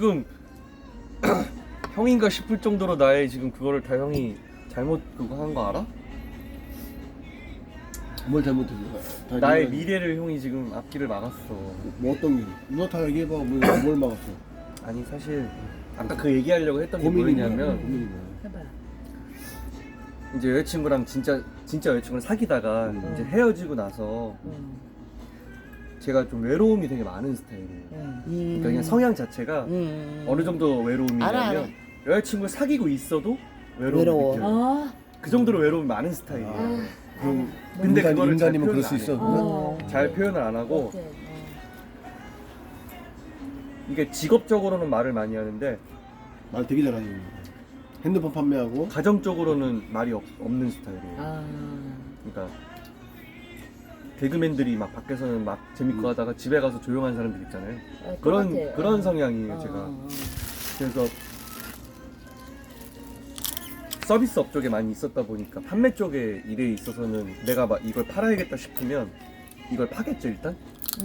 지금 형인가 싶을 정도로 나의 지금 그거를 다 형이 잘못 그거 한 거 알아? 뭘 잘못했어? 다 나의 네가- 미래를 형이 지금 앞길을 막았어. 뭐 어떤 일? 너 다 얘기해봐. 뭘 막았어? 아니 사실 아까 그 얘기하려고 했던 게 고민이 뭐야? 뭐였냐면 고민이 뭐야? 해봐. 이제 여자친구랑 진짜 여자친구랑 사귀다가 이제 헤어지고 나서 제가 좀 외로움이 되게 많은 스타일이에요. 그러니까 그냥 성향 자체가 어느 정도 외로움이냐면 알아. 여자친구를 사귀고 있어도 외로움을 외로워. 느껴요. 아, 그 정도로 외로움이 많은 스타일이에요. 그럼 근데 그거를 잘 인간이면 그럴 수 표현 있어. 안 그러면? 어. 잘 표현을 안 하고 어때? 이게 직업적으로는 말을 많이 하는데 말 되게 잘하지. 핸드폰 판매하고 가정적으로는 말이 없는 스타일이에요. 아, 그러니까 개그맨들이 막 밖에서는 막 재밌고 하다가 집에 가서 조용한 사람들 있잖아요. 똑같아. 그런 성향이에요, 제가. 어. 그래서 서비스 업 쪽에 많이 있었다 보니까 판매 쪽에 일에 있어서는 내가 막 이걸 팔아야겠다 싶으면 이걸 파겠죠 일단.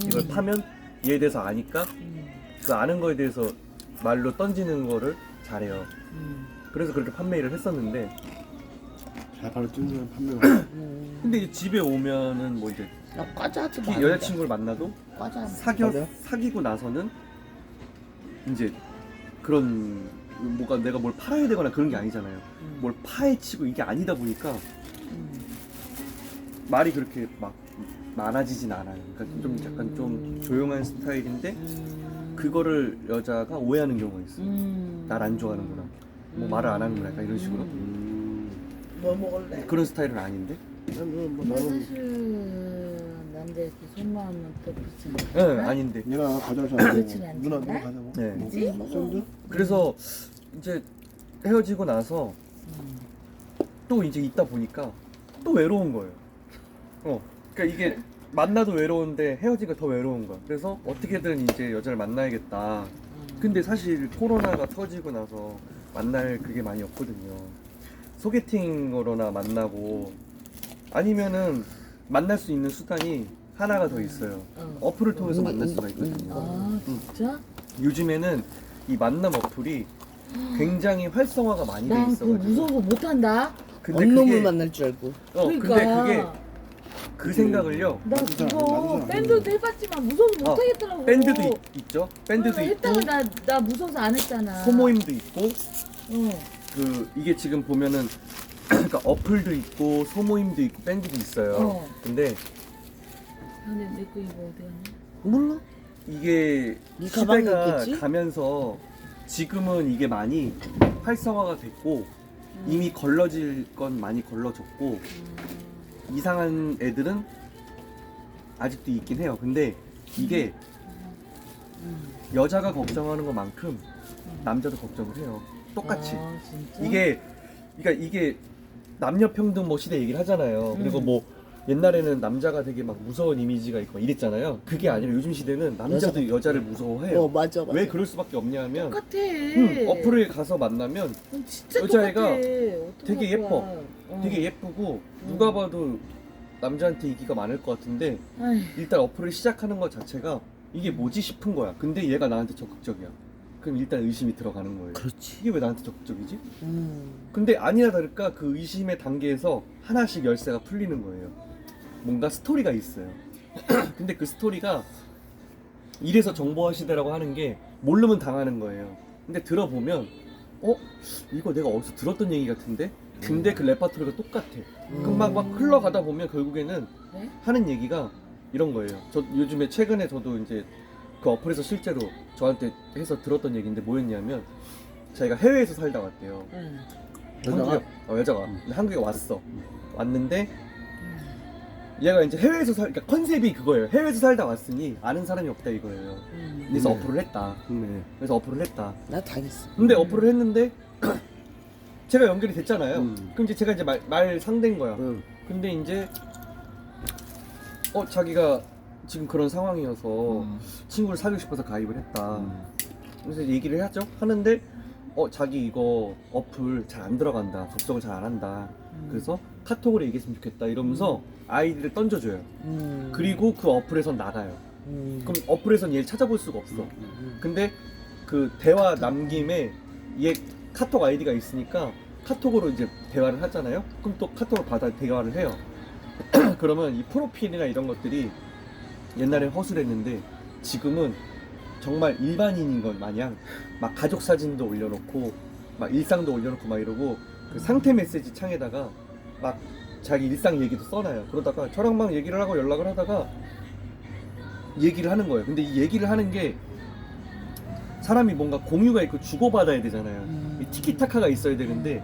이걸 파면 이에 대해서 아니까 그 아는 거에 대해서 말로 던지는 거를 잘해요. 그래서 그렇게 판매 일을 했었는데 잘 바로 찌는 사람 판매하고. 근데 이제 집에 오면은 뭐 이제 야, 과자하지 특히 마. 여자친구를 만나도 과자. 맞아요? 사귀고 나서는 이제 그런 뭐가 내가 뭘 팔아야 되거나 그런 게 아니잖아요. 뭘 파헤치고 이게 아니다 보니까 말이 그렇게 막 많아지진 않아요. 그러니까 좀 약간 좀 조용한 스타일인데 그거를 여자가 오해하는 경우가 있어요. 날 안 좋아하는구나. 뭐 말을 안 하는구나. 약간 이런 식으로. 뭐 먹을래? 그런 스타일은 아닌데. 뭐 근데 나는 사실 난데 그 속마음은 또 그렇지 네, 않아? 아닌데. 얘가 가져와서 안 그렇진 되고 않지 누나 않나? 가자고. 네. 그치? 뭐 정도? 그래서 이제 헤어지고 나서 또 이제 있다 보니까 또 외로운 거예요. 그러니까 이게 만나도 외로운데 헤어지니까 더 외로운 거야. 그래서 어떻게든 이제 여자를 만나야겠다. 근데 사실 코로나가 터지고 나서 만날 그게 많이 없거든요. 소개팅으로나 만나고 아니면은 만날 수 있는 수단이 하나가 더 있어요. 어플을 통해서 만날 수가 있거든요. 아, 진짜? 요즘에는 이 만남 어플이 굉장히 활성화가 많이 돼 난 그거 있어가지고. 무서워 못한다. 근데 언놈을 그게 만날 줄 알고. 근데 그러니까. 그게 그 생각을요. 나 나도 잘 그거 안 밴드도 해봤지만 무서워 못하겠더라고. 밴드도 있죠. 밴드도 있고 했다가 나 무서워서 안 했잖아. 소모임도 있고 어. 그 이게 지금 보면은 그러니까 어플도 있고 소모임도 있고 밴드도 있어요. 어. 근데 근데 내 거 이거 어디 갔냐? 몰라. 이게 네 가방에 시대가 있겠지? 가면서 지금은 이게 많이 활성화가 됐고 이미 걸러질 건 많이 걸러졌고 이상한 애들은 아직도 있긴 해요. 근데 이게 여자가 걱정하는 것만큼 남자도 걱정을 해요. 똑같이. 아, 진짜? 이게 남녀 평등 뭐 시대 얘기를 하잖아요. 그리고 뭐 옛날에는 남자가 되게 막 무서운 이미지가 있고 막 이랬잖아요. 그게 아니라 요즘 시대는 남자도 여자를 무서워해요. 맞아. 왜 그럴 수밖에 없냐면 똑같아. 어플에 가서 만나면 진짜 여자애가 똑같아. 되게 어떡할 예뻐. 거야. 되게 예쁘고 누가 봐도 남자한테 인기가 많을 것 같은데 아이, 일단 어플을 시작하는 것 자체가 이게 뭐지 싶은 거야. 근데 얘가 나한테 적극적이야. 그럼 일단 의심이 들어가는 거예요. 그렇지. 이게 왜 나한테 적극적이지? 근데 아니나 다를까 그 의심의 단계에서 하나씩 열쇠가 풀리는 거예요. 뭔가 스토리가 있어요. 근데 그 스토리가 이래서 정보화 시대라고 하는 게 모르면 당하는 거예요. 근데 들어보면 이거 내가 어디서 들었던 얘기 같은데? 근데 그 레파토리가 똑같아. 그럼 막 흘러가다 보면 결국에는 네? 하는 얘기가 이런 거예요. 저 요즘에 최근에 저도 이제 그 어플에서 실제로 저한테 해서 들었던 얘기인데 뭐였냐면 자기가 해외에서 살다 왔대요. 응. 여자가? 여자가 근데 한국에 왔어. 왔는데 얘가 이제 해외에서 그러니까 컨셉이 그거예요. 해외에서 살다 왔으니 아는 사람이 없다 이거예요. 그래서 어플을 했다. 네. 그래서 어플을 했다. 나 당했어. 근데 어플을 했는데 제가 연결이 됐잖아요. 음. 그럼 이제 제가 이제 말 상대인 거야. 응. 근데 이제 자기가 지금 그런 상황이어서 친구를 사귀고 싶어서 가입을 했다. 그래서 얘기를 하죠. 하는데 자기 이거 어플 잘 안 들어간다. 접속을 잘 안 한다. 그래서 카톡으로 얘기했으면 좋겠다. 이러면서 아이디를 던져줘요. 그리고 그 어플에선 나가요. 그럼 어플에선 얘를 찾아볼 수가 없어. 근데 그 대화 남김에 얘 카톡 아이디가 있으니까 카톡으로 이제 대화를 하잖아요. 그럼 또 카톡을 받아 대화를 해요. 그러면 이 프로필이나 이런 것들이 옛날에 허술했는데 지금은 정말 일반인인 것 마냥 막 가족 사진도 올려놓고 막 일상도 올려놓고 막 이러고 그 상태 메시지 창에다가 막 자기 일상 얘기도 써놔요. 그러다가 저랑 막 얘기를 하고 연락을 하다가 얘기를 하는 거예요. 근데 이 얘기를 하는 게 사람이 뭔가 공유가 있고 주고받아야 되잖아요. 이 티키타카가 있어야 되는데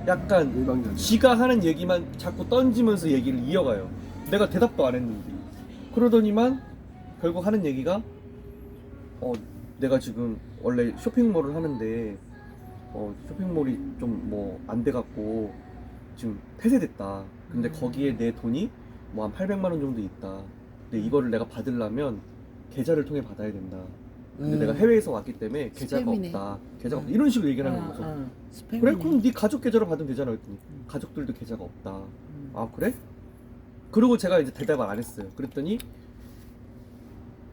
약간 일방적인. 지가 하는 얘기만 자꾸 던지면서 얘기를 이어가요. 내가 대답도 안 했는데. 그러더니만 결국 하는 얘기가 내가 지금 원래 쇼핑몰을 하는데 쇼핑몰이 좀 뭐 안 돼갖고 지금 폐쇄됐다. 근데 거기에 내 돈이 뭐 한 800만 원 정도 있다. 근데 이거를 내가 받으려면 계좌를 통해 받아야 된다. 근데 내가 해외에서 왔기 때문에 계좌가 스팸이네. 없다. 계좌가 없다. 이런 식으로 얘기를 하는 거죠. 그래? 그럼 네 가족 계좌로 받으면 되잖아. 그랬더니 가족들도 계좌가 없다. 아 그래? 그리고 제가 이제 대답을 안 했어요. 그랬더니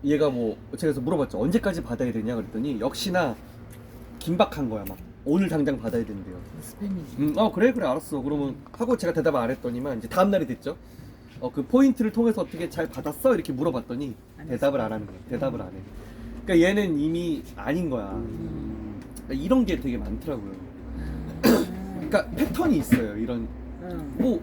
얘가 뭐 제가 그래서 물어봤죠. 언제까지 받아야 되냐 그랬더니 역시나 긴박한 거야. 막 오늘 당장 받아야 된대요. 스팸이지. 그래 알았어. 그러면 하고 제가 대답을 안 했더니만 이제 다음 날이 됐죠. 그 포인트를 통해서 어떻게 잘 받았어? 이렇게 물어봤더니 대답을 안 하는 거야. 대답을 안 해. 그러니까 얘는 이미 아닌 거야. 그러니까 이런 게 되게 많더라고요. 그러니까 패턴이 있어요. 이런 뭐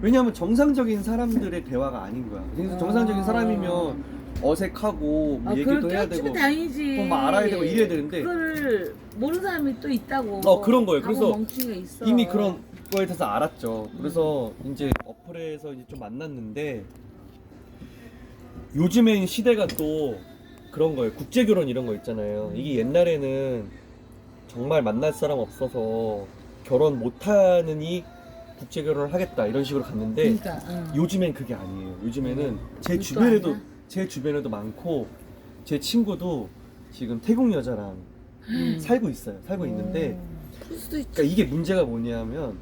왜냐하면 정상적인 사람들의 대화가 아닌 거야. 그래서 정상적인 사람이면 어색하고 뭐 얘기도 해야 되고 다행이지. 또 막 알아야 되고 이래야 되는데 그거를 모르는 사람이 또 있다고. 그런 거예요. 그래서 멍청이가 있어. 이미 그런 거에 대해서 알았죠. 그래서 이제 어플에서 이제 좀 만났는데 요즘엔 시대가 또 그런 거예요. 국제 결혼 이런 거 있잖아요. 이게 옛날에는 정말 만날 사람 없어서 결혼 못하느니 국제 결혼을 하겠다 이런 식으로 갔는데 그러니까, 요즘엔 그게 아니에요. 요즘에는 제 그것도 주변에도 아니야? 제 주변에도 많고 제 친구도 지금 태국 여자랑 살고 있어요. 살고 있는데 그럴 수도 있지. 그러니까 이게 문제가 뭐냐면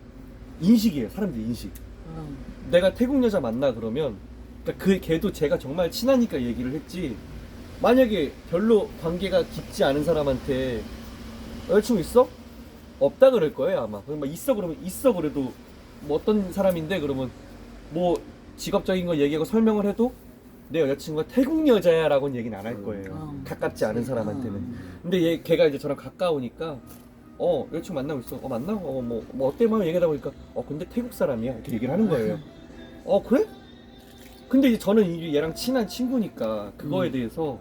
인식이에요. 사람들 인식. 어. 내가 태국 여자 만나 그러면 그러니까 그 걔도 제가 정말 친하니까 얘기를 했지. 만약에 별로 관계가 깊지 않은 사람한테 여자친구 있어? 없다 그럴 거예요 아마. 그럼 막 있어 그러면 있어 그래도 뭐 어떤 사람인데 그러면 뭐 직업적인 거 얘기하고 설명을 해도 내 여자친구가 태국 여자야라고는 얘기는 안 할 거예요. 가깝지 않은 사람한테는. 근데 걔가 이제 저랑 가까우니까 여자친구 만나고 있어. 만나? 뭐 어때? 막 얘기하다 보니까 근데 태국 사람이야. 이렇게 얘기를 하는 거예요. 그래? 근데 이제 저는 이제 얘랑 친한 친구니까 그거에 대해서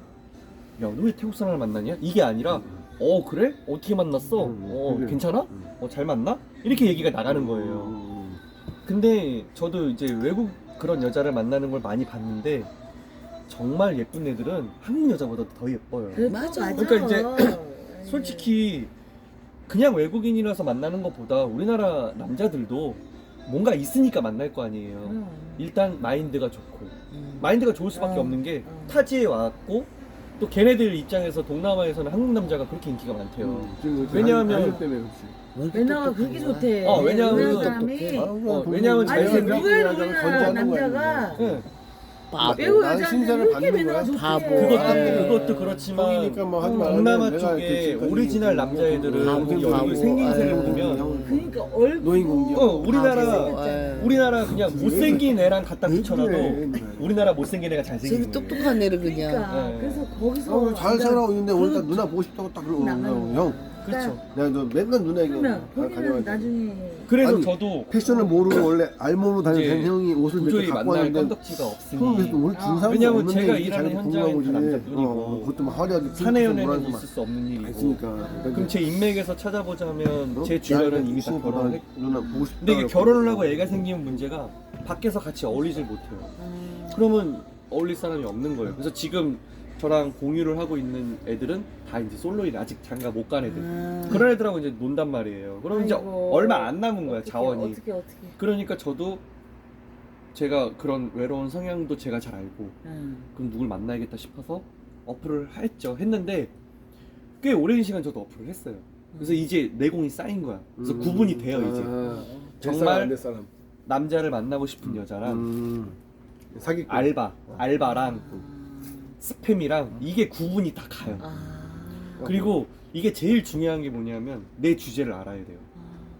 야, 너 왜 태국 사람을 만나냐? 이게 아니라 그래? 어떻게 만났어? 그래. 괜찮아? 잘 만나? 이렇게 얘기가 나가는 거예요. 근데 저도 이제 외국 그런 여자를 만나는 걸 많이 봤는데 정말 예쁜 애들은 한국 여자보다 더 예뻐요. 맞아. 그러니까 이제 솔직히 그냥 외국인이라서 만나는 것보다 우리나라 남자들도 뭔가 있으니까 만날 거 아니에요. 일단 마인드가 좋고 마인드가 좋을 수밖에 없는 게 타지에 왔고 또 걔네들 입장에서 동남아에서는 한국 남자가 그렇게 인기가 많대요. 왜냐하면 때문에 그렇지. 왜냐면 그게 좋대. 왜냐하면 우리나라 사람이 왜냐하면 아니 잘생겨. 의외로 우리나라 남자가 네. 외국 나는 여자한테 신사를 그렇게 받는 거야. 매너가 좋대. 바보. 그것도 그렇지만 형이니까 뭐 하지 말라는데 동남아 내가 쪽에 이렇게 오리지널 남자애들은 바보, 이 얼굴 바보. 생김새를 아유, 보면 형. 그러니까 얼굴 노인 공격. 우리나라 그냥 못생긴 애랑 갖다 붙여놔도 그래. 우리나라 못생긴 애가 잘생긴 저기 거예요. 똑똑한 애를 그냥. 그러니까 네. 그래서 거기서 잘 살아오고 있는데 오늘 딱 그- 누나 보고 싶다고 딱 그러고 나가는 형. 그렇죠. 내가 너 맨날 누나 얘기 그러면 거기는 가져가야 나중에 그래서 아니, 저도 패션을 모르고 원래 알몸으로 다니는 이제 형이 옷을 몇 도저히 개 갖고 만날 왔는데 건덕지가 형은 없으니 그래서 오늘 중상도 왜냐면 없는데 제가 이렇게 일하는 자기 현장엔 궁금한 다 거지. 남자뿐이고 그것도 막 화려하게 사내 연애는 뭐라고 있을 수 없는 일이고 했으니까. 그럼 제 인맥에서 찾아보자면 제 주변은 이미 다 결혼을 했고 누나 보고 싶다. 근데 이게 결혼을 하고 애가 생기면 문제가 밖에서 같이 어울리질 못해요. 그러면 어울릴 사람이 없는 거예요. 그래서 지금 저랑 공유를 하고 있는 애들은 다 이제 솔로인 아직 장가 못 간 애들. 그런 애들하고 이제 논단 말이에요. 그럼 이제 아이고. 얼마 안 남은 거야 자원이. 어떻게 그러니까 저도 제가 그런 외로운 성향도 제가 잘 알고 그럼 누굴 만나야겠다 싶어서 어플을 했는데 꽤 오랜 시간 저도 어플을 했어요. 그래서 이제 내공이 쌓인 거야. 그래서 구분이 돼요 이제. 정말 될 사람. 남자를 만나고 싶은 여자랑 사기 알바랑 스팸이랑 이게 구분이 다 가요. 그리고 이게 제일 중요한 게 뭐냐면 내 주제를 알아야 돼요.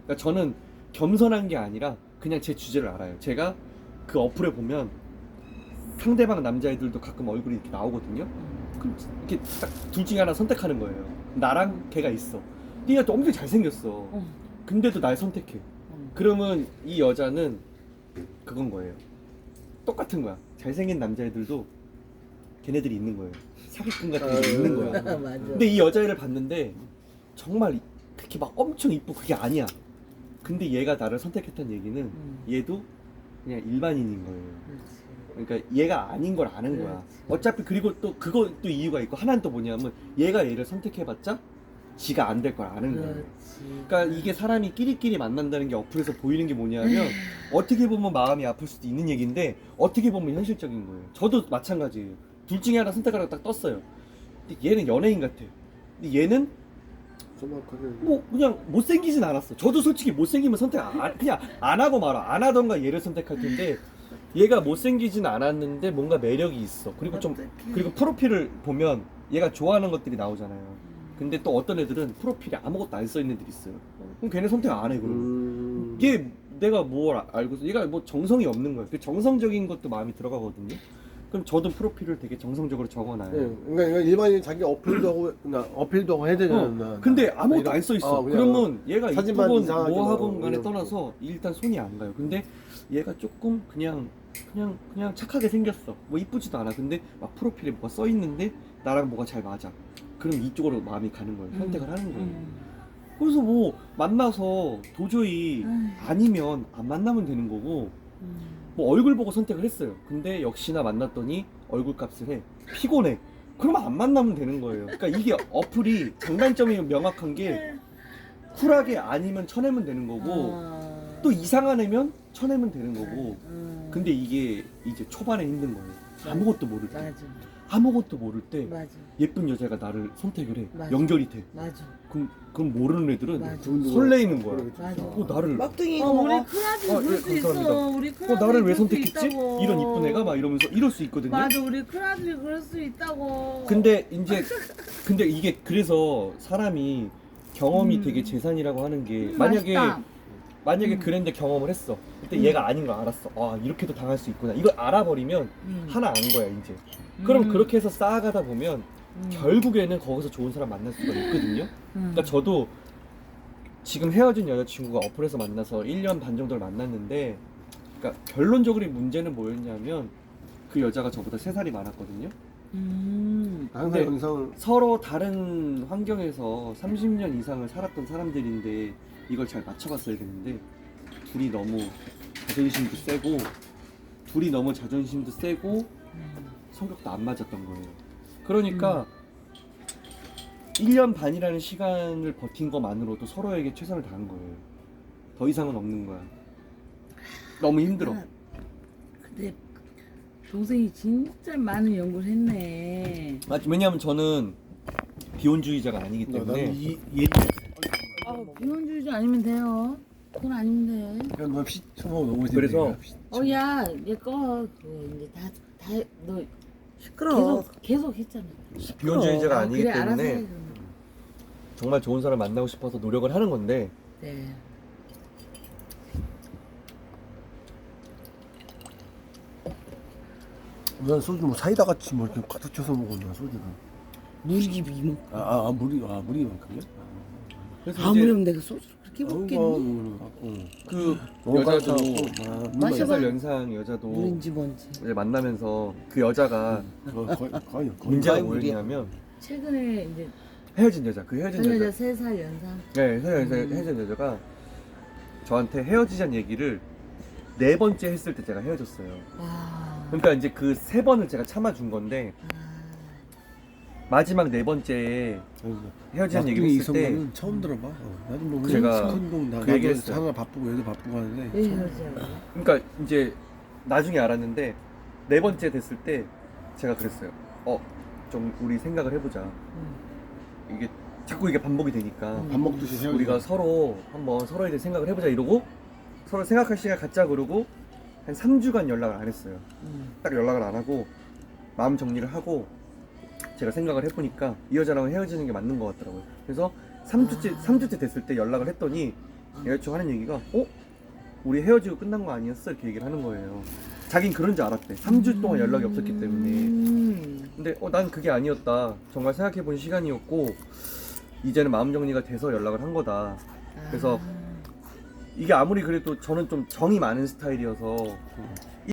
그러니까 저는 겸손한 게 아니라 그냥 제 주제를 알아요. 제가 그 어플에 보면 상대방 남자애들도 가끔 얼굴이 이렇게 나오거든요. 그럼 이렇게 딱 둘 중에 하나 선택하는 거예요. 나랑 걔가 있어. 얘가 또 엄청 잘생겼어. 근데도 날 선택해. 그러면 이 여자는 그건 거예요. 똑같은 거야. 잘생긴 남자애들도 걔네들이 있는 거예요. 사기꾼 같은 게 있는 거야. 맞아. 근데 이 여자애를 봤는데 정말 그렇게 막 엄청 이쁘고 그게 아니야. 근데 얘가 나를 선택했다는 얘기는 얘도 그냥 일반인인 거예요. 그렇지. 그러니까 얘가 아닌 걸 아는 거야. 그렇지. 어차피 그리고 또 그것도 이유가 있고 하나는 또 뭐냐면 얘가 얘를 선택해봤자 지가 안 될 걸 아는 거예요. 그렇지. 그러니까 이게 사람이 끼리끼리 만난다는 게 어플에서 보이는 게 뭐냐면 어떻게 보면 마음이 아플 수도 있는 얘기인데 어떻게 보면 현실적인 거예요. 저도 마찬가지예요. 둘 중에 하나 선택하라고 딱 떴어요. 근데 얘는 연예인 같아. 근데 얘는 뭐 그냥 못생기진 않았어. 저도 솔직히 못생기면 선택 그냥 안 하고 말아. 안 하던가 얘를 선택할 텐데 얘가 못생기진 않았는데 뭔가 매력이 있어. 그리고 좀 그리고 프로필을 보면 얘가 좋아하는 것들이 나오잖아요. 근데 또 어떤 애들은 프로필에 아무것도 안 써 있는 애들이 있어요. 그럼 걔네 선택 안 해. 그럼 얘 내가 뭘 알고서 얘가 뭐 정성이 없는 거야. 그 정성적인 것도 마음이 들어가거든요. 그럼 저도 프로필을 되게 정성적으로 적어놔요. 네, 그러니까 일반인 자기 어필도 하고 어필도 하고 해야 되잖아. 근데 아무것도 안 써 있어. 그러면 얘가 사진만 이쁘건 이상하게 뭐 하건 뭐 간에 이런 떠나서 일단 손이 안 가요. 근데 얘가 조금 그냥 착하게 생겼어. 뭐 이쁘지도 않아. 근데 막 프로필에 뭐가 써 있는데 나랑 뭐가 잘 맞아. 그럼 이쪽으로 마음이 가는 거예요. 선택을 하는 거예요. 그래서 뭐 만나서 도저히 아니면 안 만나면 되는 거고 뭐 얼굴 보고 선택을 했어요. 근데 역시나 만났더니 얼굴 값을 해. 피곤해. 그러면 안 만나면 되는 거예요. 그러니까 이게 어플이 장단점이 명확한 게 쿨하게 아니면 쳐내면 되는 거고 또 이상한 애면 쳐내면 되는 거고 근데 이게 이제 초반에 힘든 거예요. 아무것도 모를 때. 맞아. 아무것도 모를 때 맞아. 예쁜 여자가 나를 선택을 해. 맞아. 연결이 돼. 맞아. 그럼 모르는 애들은 맞아. 설레이는 거야. 맞아. 나를 막둥이 우리 큰아들 아, 그럴 네, 수 감사합니다. 있어. 우리 큰아들 나를 왜 그럴 수 선택했지? 있다고. 이런 이쁜 애가 막 이러면서 이럴 수 있거든요. 맞아, 우리 큰아들이 그럴 수 있다고. 근데 이게 그래서 사람이 경험이 되게 재산이라고 하는 게 만약에 그랬는데 경험을 했어. 그때 얘가 아닌 걸 알았어. 아 이렇게도 당할 수 있구나. 이걸 알아버리면 하나 안 거야 이제. 그럼 그렇게 해서 쌓아가다 보면 결국에는 거기서 좋은 사람 만날 수가 있거든요. 그러니까 저도 지금 헤어진 여자친구가 어플에서 만나서 1년 반 정도를 만났는데 그러니까 결론적으로 문제는 뭐였냐면 그 여자가 저보다 3살이 많았거든요. 항상 근데 항상 서로 다른 환경에서 30년 이상을 살았던 사람들인데 이걸 잘 맞춰봤어야 되는데 둘이 너무 자존심도 세고 성격도 안 맞았던 거예요. 그러니까 1년 반이라는 시간을 버틴 것만으로도 서로에게 최선을 다한 거예요. 더 이상은 없는 거야. 너무 힘들어. 근데 동생이 진짜 많은 연구를 했네. 왜냐하면 저는 비혼주의자가 아니기 때문에 나는 비혼주의자 아니면 돼요. 그건 아니면 돼. 그냥 너 너무 그래서 야, 얘 꺼. 그거 이제 너 시끄러워. 계속 했잖아. 비혼주의자가 아니기 그래, 알아서 해, 때문에 그러면. 정말 좋은 사람 만나고 싶어서 노력을 하는 건데 네. 난 소주 뭐 사이다 같이 뭐 이렇게 가득 쳐서 먹었나 소주를. 무리기 비모. 물이 만큼이야? 그래서 아무렴 내가 소주를 그렇게 먹겠니? 그 너무 여자도 가득하고, 마셔봐. 3살 연상 여자도 물인지 뭔지. 이제 만나면서 그 여자가 거의 문제가 거의 물이야. 뭐였냐면 최근에 이제 헤어진 여자 그 헤어진 한 여자 여자 3살 연상. 네 헤어진 여자가 저한테 헤어지자는 얘기를 4번째 했을 때 제가 헤어졌어요. 와. 그러니까 이제 그 3번을 제가 참아준 건데 마지막 4번째에 헤어지자는 얘기를 했을 때 이성은 처음 들어봐. 나도 뭐 제가 그 얘기를 했어요. 하나 바쁘고 얘도 바쁘고 하는데 왜 헤어지자고? 그러니까 이제 나중에 알았는데 4번째 됐을 때 제가 그랬어요. 좀 우리 생각을 해보자. 이게 자꾸 이게 반복이 되니까 밥 먹듯이 헤어지고. 우리가 서로 한번 서로에 대해 생각을 해보자 이러고 서로 생각할 시간 갖자 그러고 한 3주간 연락을 안 했어요. 딱 연락을 안 하고 마음 정리를 하고 제가 생각을 해보니까 이 여자랑은 헤어지는 게 맞는 것 같더라고요. 그래서 3주째 됐을 때 연락을 했더니 여자친구가 하는 얘기가 우리 헤어지고 끝난 거 아니었어? 이렇게 얘기를 하는 거예요. 자긴 그런 줄 알았대. 3주 동안 연락이 없었기 때문에. 근데 난 그게 아니었다. 정말 생각해본 시간이었고 이제는 마음 정리가 돼서 연락을 한 거다. 그래서 이게 아무리 그래도 저는 좀 정이 많은 스타일이어서